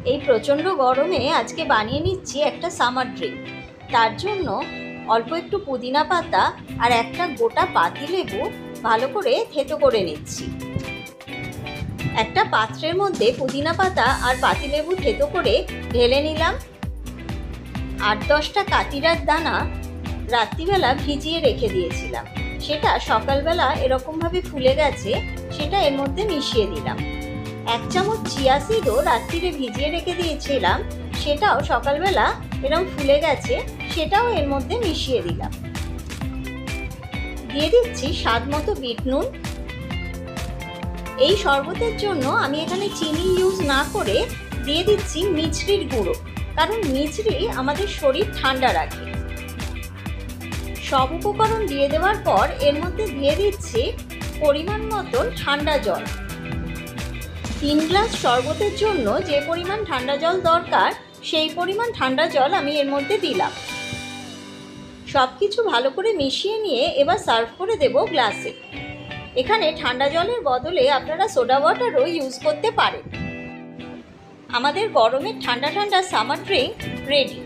এই প্রচণ্ড গরমে আজকে বানিয়ে নিচ্ছি একটা সামার ড্রিঙ্ক। তার জন্য অল্প একটু পুদিনা পাতা আর একটা গোটা পাতিলেবু ভালো করে থেতো করে নিচ্ছি। একটা পাত্রের মধ্যে পুদিনা পাতা আর পাতিলেবু থেতো করে ঢেলে নিলাম। 8-10টা কাতিরার দানা রাত্রিবেলা ভিজিয়ে রেখে দিয়েছিলাম, সেটা সকালবেলা এরকমভাবে ফুলে গেছে, সেটা এর মধ্যে মিশিয়ে দিলাম। 1 চামচ চিয়া সিডও রাত্রিরে ভিজিয়ে রেখে দিয়েছিলাম, সেটাও সকালবেলা এরকম ফুলে গেছে, সেটাও এর মধ্যে মিশিয়ে দিলাম। দিয়ে দিচ্ছি স্বাদ মতো বিট নুন। এই শরবতের জন্য আমি এখানে চিনি ইউজ না করে দিয়ে দিচ্ছি মিছরির গুঁড়ো, কারণ মিছরি আমাদের শরীর ঠান্ডা রাখে। সব উপকরণ দিয়ে দেওয়ার পর এর মধ্যে দিয়ে দিচ্ছি পরিমাণ মতন ঠান্ডা জল। 3 গ্লাস শরবতের জন্য যে পরিমাণ ঠান্ডা জল দরকার সেই পরিমাণ ঠান্ডা জল আমি এর মধ্যে দিলাম। সব কিছু ভালো করে মিশিয়ে নিয়ে এবার সার্ভ করে দেব গ্লাসে। এখানে ঠান্ডা জলের বদলে আপনারা সোডা ওয়াটারও ইউজ করতে পারেন। আমাদের গরমের ঠান্ডা ঠান্ডা সামার ড্রিঙ্ক রেডি।